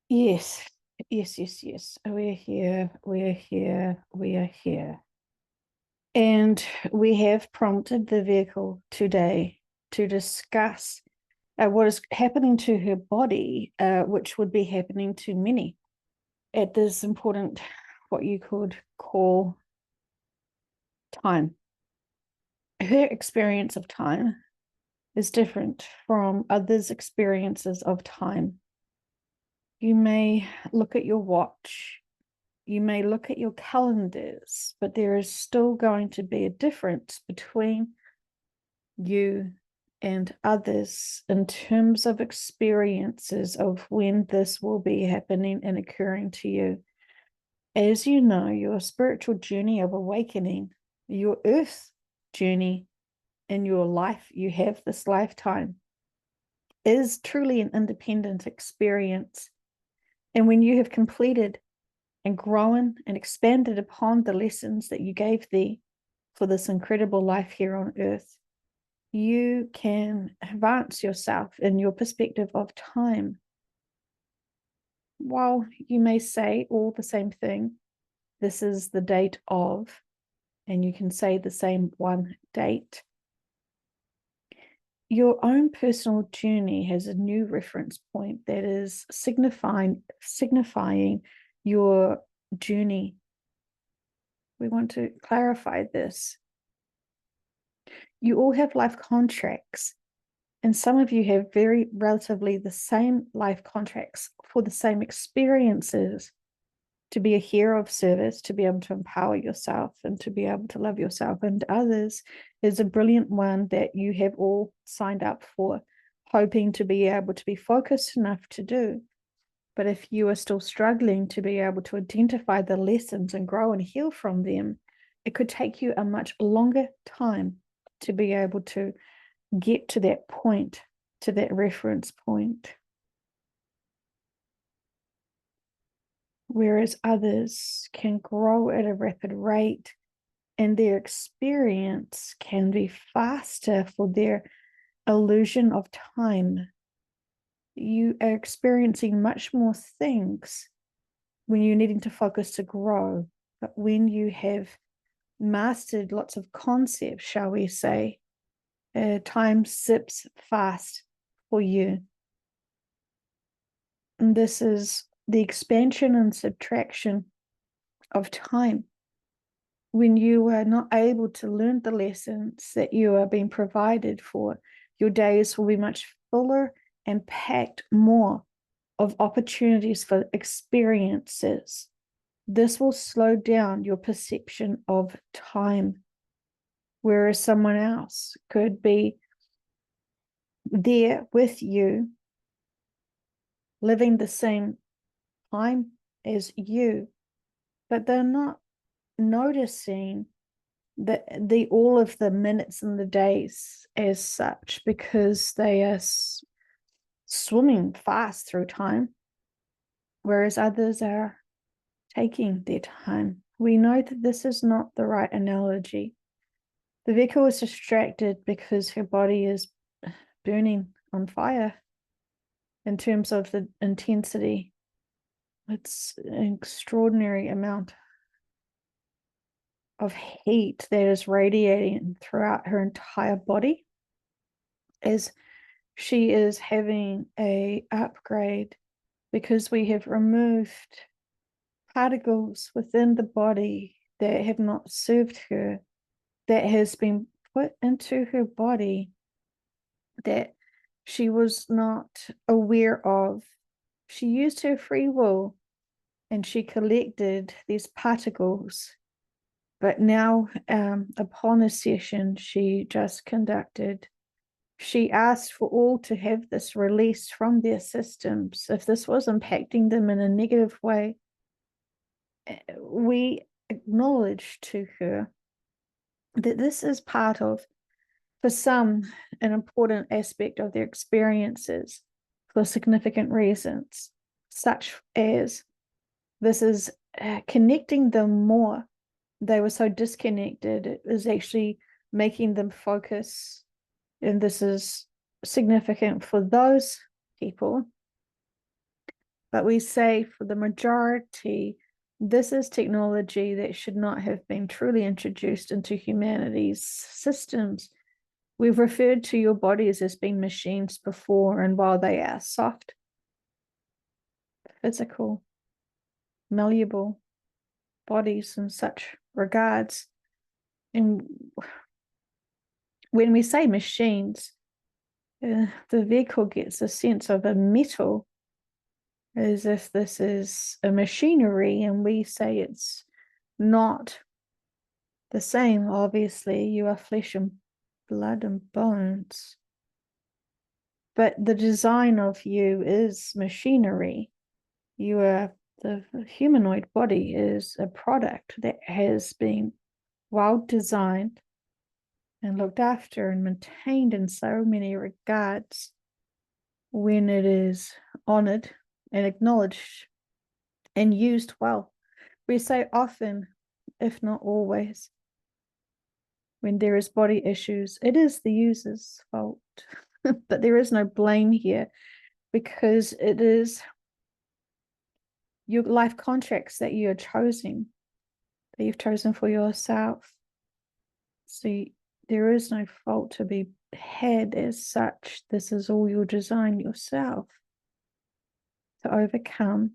Yes, yes, yes, yes. We're here, we're here, we are here. And we have prompted the vehicle today to discuss what is happening to her body, which would be happening to many at this important, what you could call time. Her experience of time is different from others' experiences of time. You may look at your watch. You may look at your calendars, but there is still going to be a difference between you and others in terms of experiences of when this will be happening and occurring to you. As you know, your spiritual journey of awakening, your earth journey in your life, you have this lifetime, is truly an independent experience. And when you have completed and grown and expanded upon the lessons that you gave thee for this incredible life here on earth, you can advance yourself in your perspective of time. While you may say all the same thing, this is the date of, and you can say the same one date, your own personal journey has a new reference point that is signifying your journey. We want to clarify this. You all have life contracts, and some of you have very relatively the same life contracts for the same experiences, to be a hero of service, to be able to empower yourself and to be able to love yourself. And others is a brilliant one that you have all signed up for, hoping to be able to be focused enough to do. But if you are still struggling to be able to identify the lessons and grow and heal from them, it could take you a much longer time to be able to get to that point, to that reference point. Whereas others can grow at a rapid rate and their experience can be faster for their illusion of time. You are experiencing much more things when you're needing to focus to grow. But when you have mastered lots of concepts, shall we say, time zips fast for you. And this is the expansion and subtraction of time. When you are not able to learn the lessons that you are being provided for, your days will be much fuller and packed more of opportunities for experiences. This will slow down your perception of time, whereas someone else could be there with you, living the same time as you, but they're not noticing the all of the minutes and the days as such, because they are swimming fast through time, whereas others are taking their time. We know that this is not the right analogy. The vehicle is distracted because her body is burning on fire in terms of the intensity. It's an extraordinary amount of heat that is radiating throughout her entire body as she is having a upgrade, because we have removed particles within the body that have not served her, that has been put into her body that she was not aware of. She used her free will and she collected these particles. But now, upon a session she just conducted, she asked for all to have this released from their systems. If this was impacting them in a negative way, we acknowledge to her that this is part of, for some, an important aspect of their experiences for significant reasons, such as this is connecting them more. They were so disconnected, it was actually making them focus. And this is significant for those people But we say for the majority, this is technology that should not have been truly introduced into humanity's systems. We've referred to your bodies as being machines before, and while they are soft, physical, malleable bodies in such regards, and when we say machines, the vehicle gets a sense of a metal as if this is a machinery, and we say it's not the same. Obviously, you are flesh and blood and bones, but the design of you is machinery. You are the humanoid body is a product that has been well designed and looked after and maintained in so many regards. When it is honored and acknowledged and used well, we say often, if not always, when there is body issues, it is the user's fault. But there is no blame here, because it is your life contracts that you've chosen for yourself. So there is no fault to be had as such. This is all your design yourself to overcome.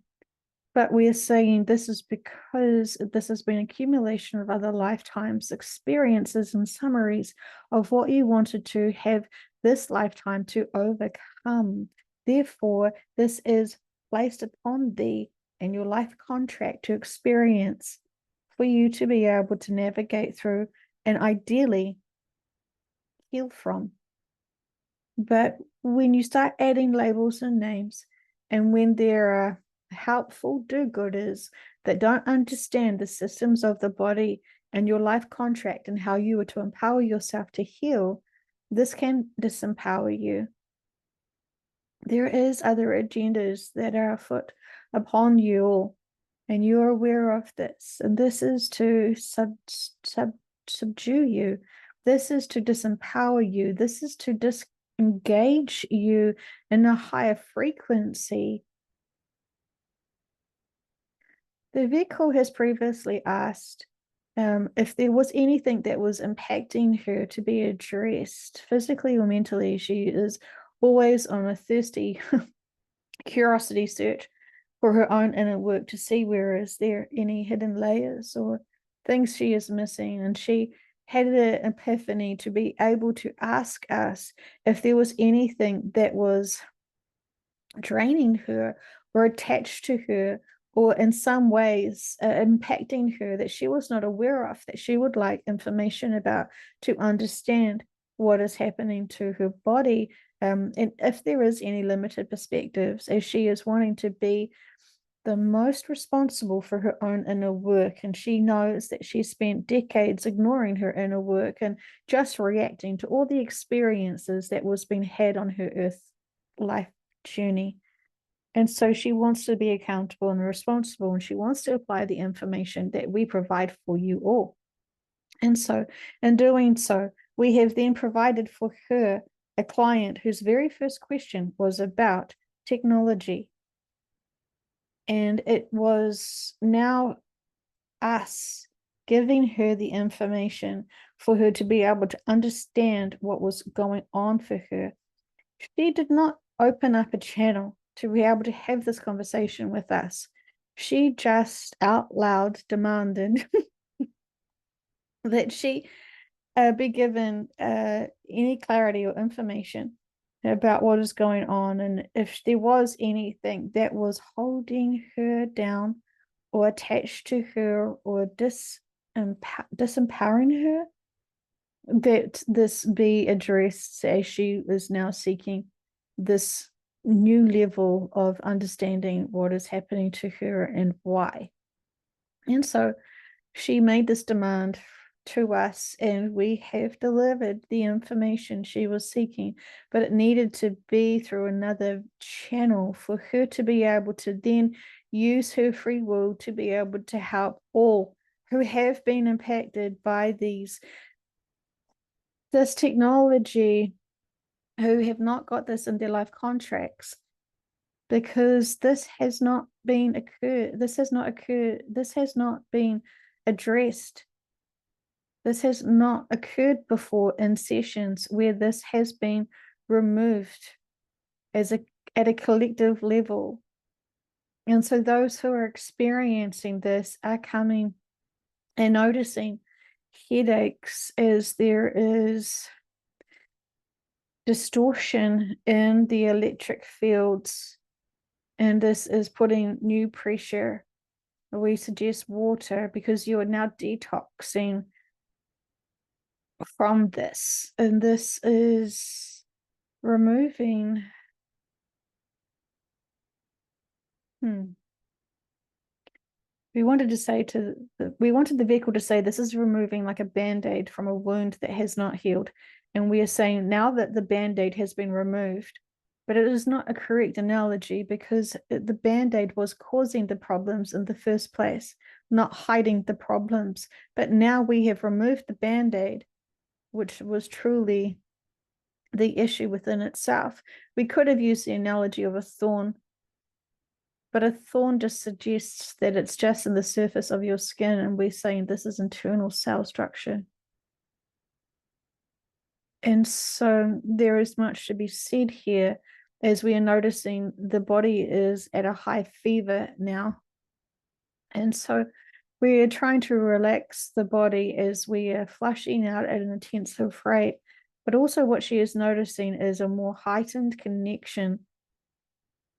But we're saying this is because this has been accumulation of other lifetimes, experiences, and summaries of what you wanted to have this lifetime to overcome. Therefore, this is placed upon thee and your life contract to experience for you to be able to navigate through and ideally heal from. But when you start adding labels and names, and when there are helpful do-gooders that don't understand the systems of the body and your life contract and how you are to empower yourself to heal, this can disempower you. There is other agendas that are afoot upon you all, and you're aware of this. And this is to subdue you. This is to disempower you. This is to disengage you in a higher frequency. The vehicle has previously asked if there was anything that was impacting her to be addressed, physically or mentally. She is always on a thirsty curiosity search for her own inner work to see where is there any hidden layers or things she is missing. And she had an epiphany to be able to ask us if there was anything that was draining her or attached to her or in some ways impacting her that she was not aware of, that she would like information about to understand what is happening to her body. And if there is any limited perspectives, as she is wanting to be the most responsible for her own inner work, and she knows that she spent decades ignoring her inner work and just reacting to all the experiences that was being had on her earth life journey. And so she wants to be accountable and responsible, and she wants to apply the information that we provide for you all. And so in doing so, we have then provided for her a client whose very first question was about technology. And it was now us giving her the information for her to be able to understand what was going on for her. She did not open up a channel to be able to have this conversation with us. She just out loud demanded that she be given any clarity or information about what is going on, and if there was anything that was holding her down or attached to her or disempowering her, that this be addressed, as she is now seeking this new level of understanding what is happening to her and why. And so she made this demand to us, and we have delivered the information she was seeking, but it needed to be through another channel for her to be able to then use her free will to be able to help all who have been impacted by this technology, who have not got this in their life contracts, because this has not been occurred. This has not occurred. This has not been addressed. This has not occurred before in sessions where this has been removed as at a collective level. And so those who are experiencing this are coming and noticing headaches as there is distortion in the electric fields, and this is putting new pressure. We suggest water because you are now detoxing from this, and this is removing we wanted the vehicle to say this is removing like a band-aid from a wound that has not healed. And we are saying now that the band-aid has been removed, but it is not a correct analogy because the band-aid was causing the problems in the first place, not hiding the problems. But now we have removed the band-aid, which was truly the issue within itself. We could have used the analogy of a thorn, but a thorn just suggests that it's just in the surface of your skin, and we're saying this is internal cell structure. And so there is much to be said here as we are noticing the body is at a high fever now. And so we are trying to relax the body as we are flushing out at an intensive rate. But also what she is noticing is a more heightened connection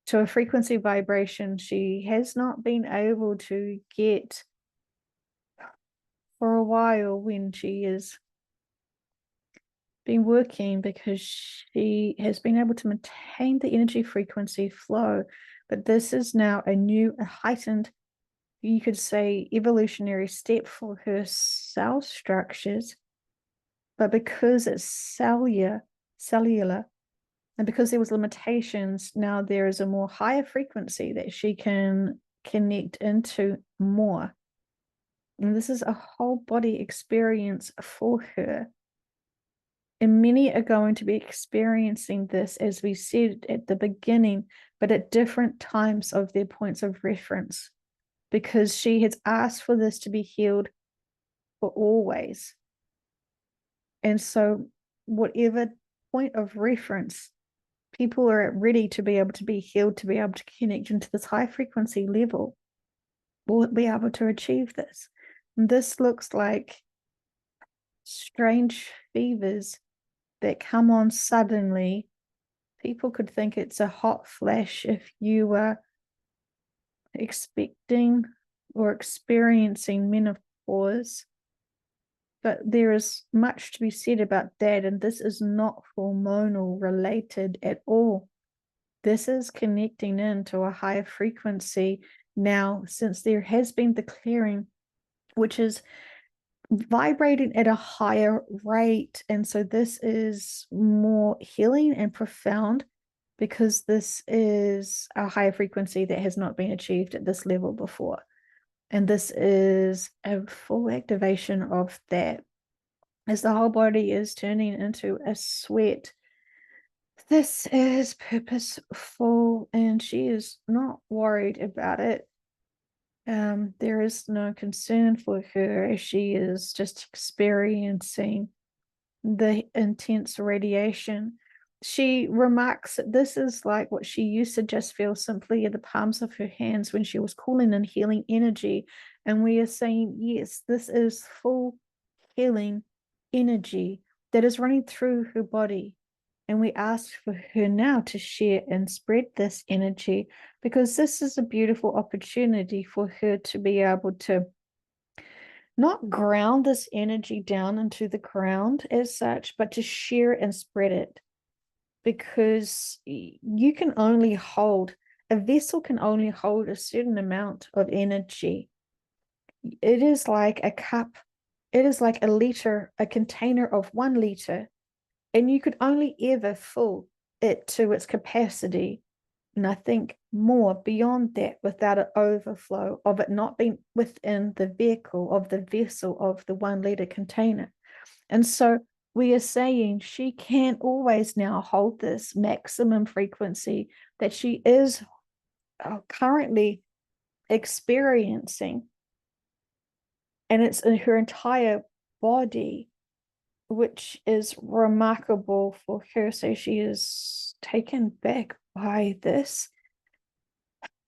to a frequency vibration she has not been able to get for a while when she has been working, because she has been able to maintain the energy frequency flow. But this is now a heightened, you could say, evolutionary step for her cell structures. But because it's cellular, and because there was limitations, now there is a more higher frequency that she can connect into more. And this is a whole body experience for her. And many are going to be experiencing this, as we said at the beginning, but at different times of their points of reference, because she has asked for this to be healed for always. And so whatever point of reference, people are ready to be able to be healed, to be able to connect into this high frequency level, will be able to achieve this. And this looks like strange fevers that come on suddenly. People could think it's a hot flash if you were expecting or experiencing menopause. But there is much to be said about that, and this is not hormonal related at all. This is connecting into a higher frequency now, since there has been the clearing, which is vibrating at a higher rate. And so this is more healing and profound, because this is a higher frequency that has not been achieved at this level before. And this is a full activation of that, as the whole body is turning into a sweat. This is purposeful, and she is not worried about it. There is no concern for her, as she is just experiencing the intense radiation. She remarks that this is like what she used to just feel simply in the palms of her hands when she was cooling and healing energy. And we are saying, yes, this is full healing energy that is running through her body. And we ask for her now to share and spread this energy, because this is a beautiful opportunity for her to be able to not ground this energy down into the ground as such, but to share and spread it. Because you can only hold, a vessel can only hold a certain amount of energy. It is like a cup, it is like a liter, a container of 1 liter, and you could only ever fill it to its capacity, nothing more beyond that, without an overflow of it not being within the vehicle of the vessel of the 1 liter container. And so we are saying she can always now hold this maximum frequency that she is are currently experiencing, and it's in her entire body, which is remarkable for her. So she is taken back by this,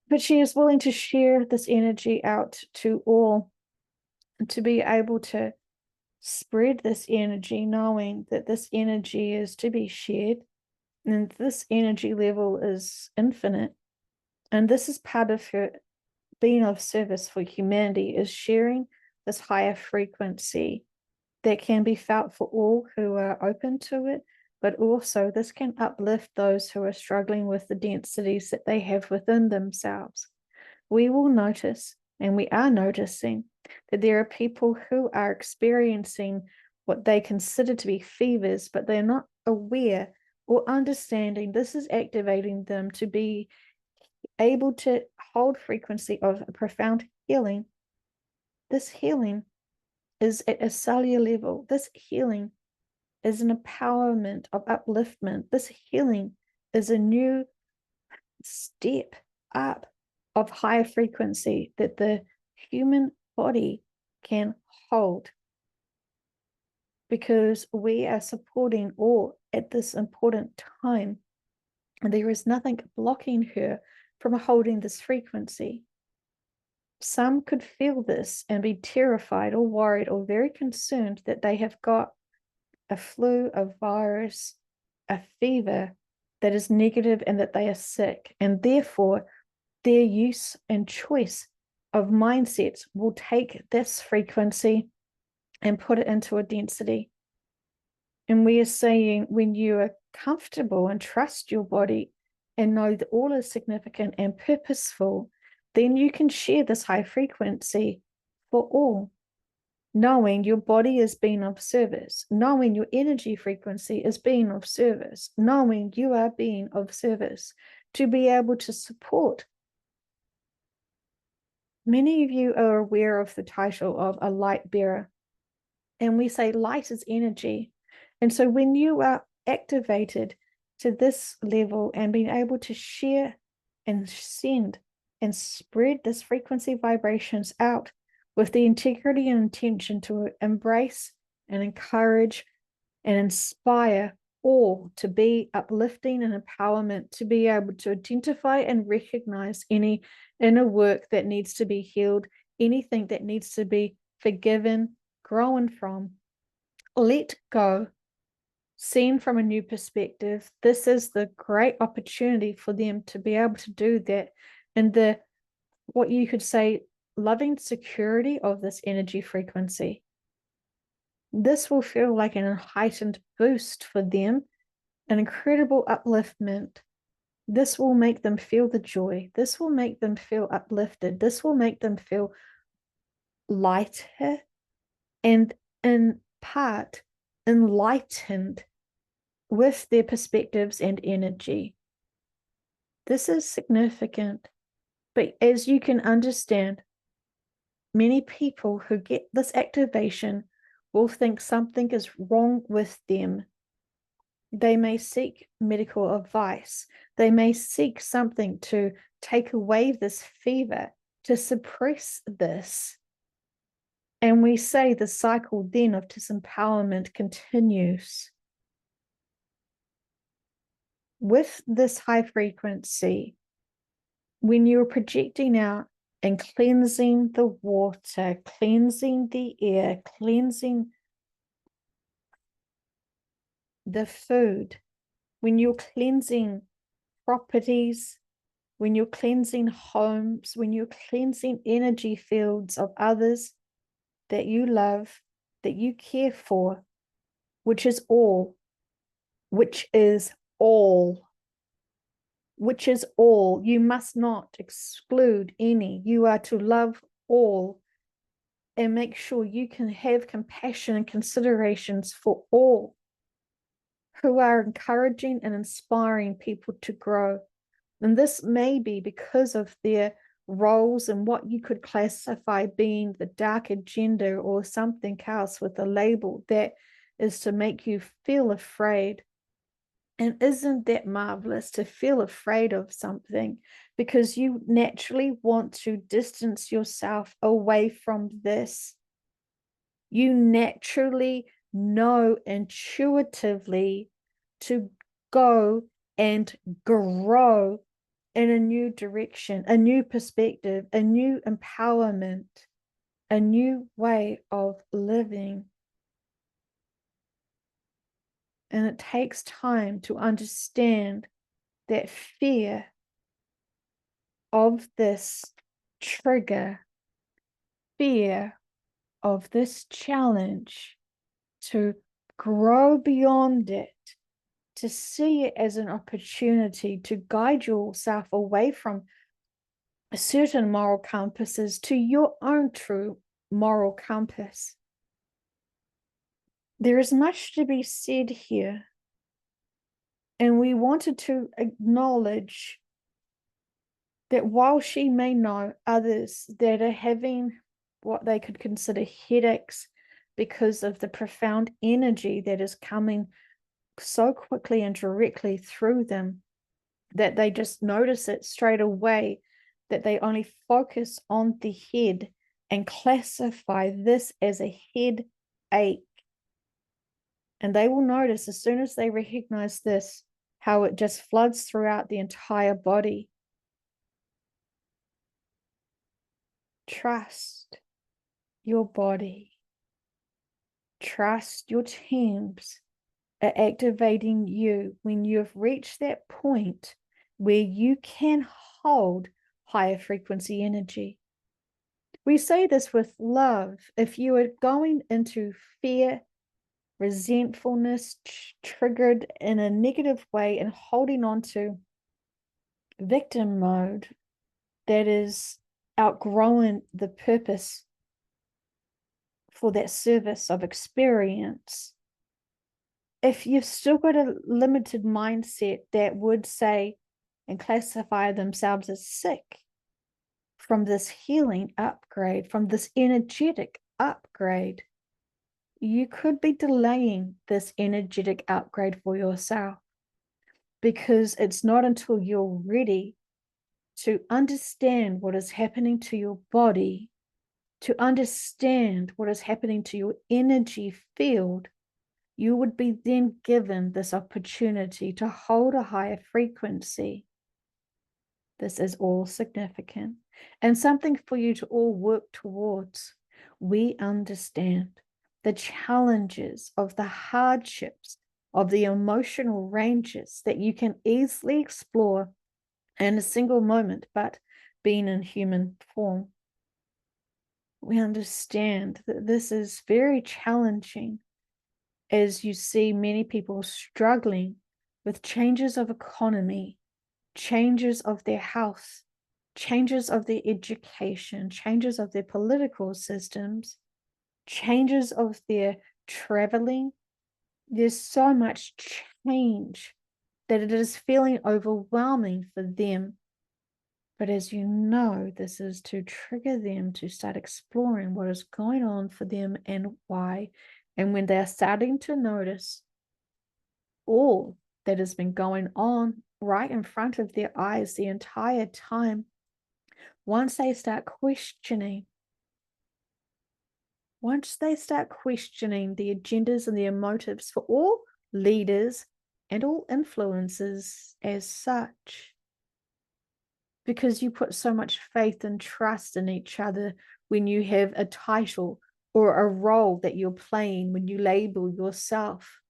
but she is willing to share this energy out to all, and to be able to spread this energy, knowing that this energy is to be shared, and this energy level is infinite. And this is part of her being of service for humanity, is sharing this higher frequency that can be felt for all who are open to it, but also this can uplift those who are struggling with the densities that they have within themselves. We will notice, and we are noticing, that there are people who are experiencing what they consider to be fevers, but they're not aware or understanding this is activating them to be able to hold frequency of a profound healing. This healing is at a cellular level. This healing is an empowerment of upliftment. This healing is a new step up of higher frequency that the human body can hold, because we are supporting all at this important time, and there is nothing blocking her from holding this frequency. Some could feel this and be terrified or worried or very concerned that they have got a flu, a virus, a fever that is negative and that they are sick. And therefore, their use and choice of mindsets will take this frequency and put it into a density. And we are saying, when you are comfortable and trust your body and know that all is significant and purposeful, then you can share this high frequency for all, knowing your body is being of service, knowing your energy frequency is being of service, knowing you are being of service to be able to support. Many of you are aware of the title of a light bearer, and we say light is energy. And so when you are activated to this level and being able to share and send and spread this frequency vibrations out with the integrity and intention to embrace and encourage and inspire all to be uplifting and empowerment, to be able to identify and recognize any inner work that needs to be healed, anything that needs to be forgiven, grown from, let go, seen from a new perspective. This is the great opportunity for them to be able to do that in the, what you could say, loving security of this energy frequency. This will feel like an heightened boost for them, an incredible upliftment. This will make them feel the joy. This will make them feel uplifted. This will make them feel lighter and in part enlightened with their perspectives and energy. This is significant, but as you can understand, many people who get this activation will think something is wrong with them. They may seek medical advice. They may seek something to take away this fever, to suppress this. And we say the cycle then of disempowerment continues. With this high frequency, when you're projecting out and cleansing the water, cleansing the air, cleansing the food, when you're cleansing properties, when you're cleansing homes, when you're cleansing energy fields of others that you love, that you care for, which is all, which is all, which is all. You must not exclude any. You are to love all and make sure you can have compassion and considerations for all who are encouraging and inspiring people to grow. And this may be because of their roles and what you could classify being the dark agenda or something else with a label that is to make you feel afraid. And isn't that marvelous to feel afraid of something because you naturally want to distance yourself away from this? You naturally know intuitively to go and grow in a new direction, a new perspective, a new empowerment, a new way of living. And it takes time to understand that fear of this trigger, fear of this challenge, to grow beyond it, to see it as an opportunity to guide yourself away from certain moral compasses to your own true moral compass. There is much to be said here, and we wanted to acknowledge that while she may know others that are having what they could consider headaches because of the profound energy that is coming so quickly and directly through them, that they just notice it straight away, that they only focus on the head and classify this as a headache. And they will notice as soon as they recognize this, how it just floods throughout the entire body. Trust your body. Trust your teams are activating you when you've reached that point where you can hold higher frequency energy. We say this with love. If you are going into fear, resentfulness, triggered in a negative way and holding on to victim mode that is outgrowing the purpose for that service of experience, if you've still got a limited mindset that would say and classify themselves as sick from this healing upgrade, from this energetic upgrade, you could be delaying this energetic upgrade for yourself, because it's not until you're ready to understand what is happening to your body, to understand what is happening to your energy field, you would be then given this opportunity to hold a higher frequency. This is all significant and something for you to all work towards. We understand the challenges of the hardships of the emotional ranges that you can easily explore in a single moment, but being in human form. We understand that this is very challenging as you see many people struggling with changes of economy, changes of their health, changes of their education, changes of their political systems, changes of their traveling. There's so much change that it is feeling overwhelming for them. But as you know, this is to trigger them to start exploring what is going on for them and why. And when they're starting to notice all that has been going on right in front of their eyes the entire time, once they start questioning the agendas and the motives for all leaders and all influencers as such, because you put so much faith and trust in each other when you have a title or a role that you're playing, when you label yourself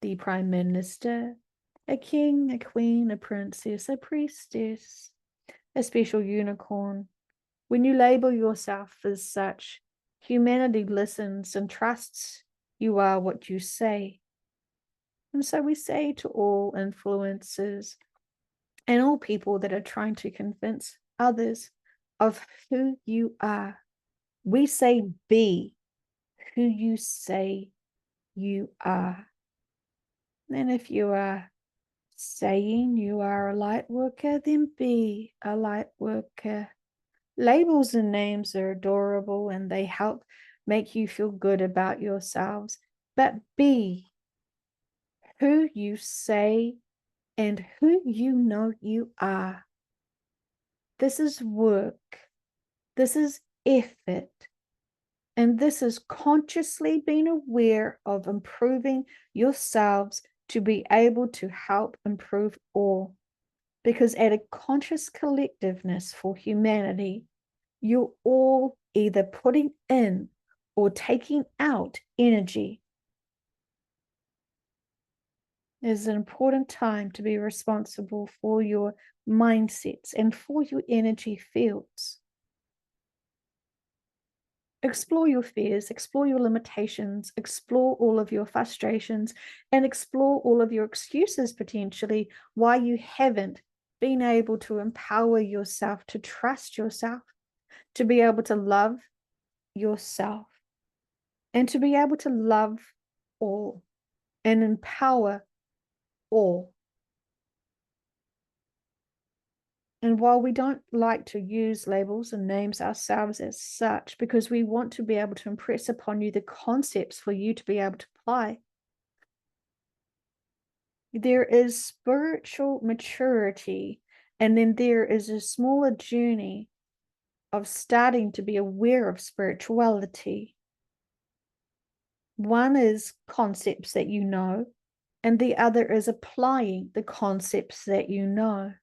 the prime minister, a king, a queen, a princess, a priestess, a special unicorn. When you label yourself as such, humanity listens and trusts you are what you say. And so we say to all influencers and all people that are trying to convince others of who you are, we say be who you say you are. And if you are saying you are a light worker, then be a light worker. Labels and names are adorable and they help make you feel good about yourselves, but be who you say and who you know you are. This is work. This is effort. And this is consciously being aware of improving yourselves to be able to help improve all. Because at a conscious collectiveness for humanity, you're all either putting in or taking out energy. It is an important time to be responsible for your mindsets and for your energy fields. Explore your fears, explore your limitations, explore all of your frustrations, and explore all of your excuses potentially why you haven't been able to empower yourself, to trust yourself, to be able to love yourself, and to be able to love all and empower all. And while we don't like to use labels and names ourselves as such, because we want to be able to impress upon you the concepts for you to be able to apply, there is spiritual maturity, and then there is a smaller journey of starting to be aware of spirituality. One is concepts that you know, and the other is applying the concepts that you know.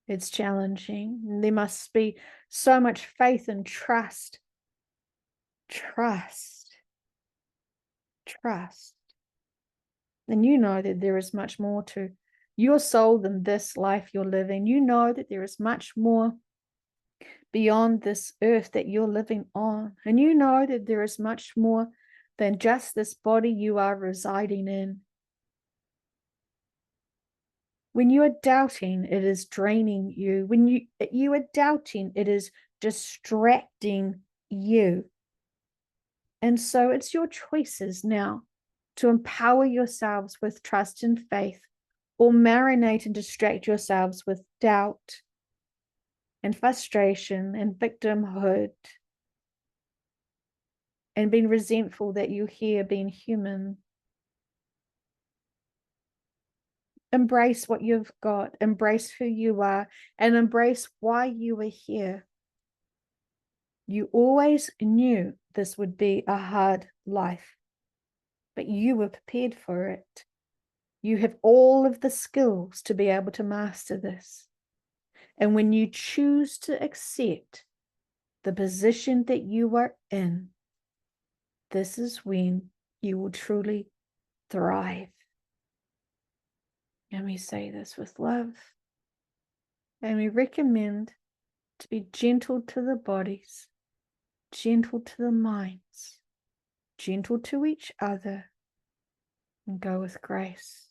It's challenging. There must be so much faith and trust. Trust. And you know that there is much more to your soul than this life you're living. You know that there is much more beyond this earth that you're living on. And you know that there is much more than just this body you are residing in. When you are doubting, it is draining you. When you are doubting, it is distracting you. And so it's your choices now to empower yourselves with trust and faith, or marinate and distract yourselves with doubt and frustration and victimhood and being resentful that you're here being human. Embrace what you've got, embrace who you are, and embrace why you are here. You always knew this would be a hard life, but you were prepared for it. You have all of the skills to be able to master this. And when you choose to accept the position that you are in, this is when you will truly thrive. And we say this with love. And we recommend to be gentle to the bodies, gentle to the minds, gentle to each other, and go with grace.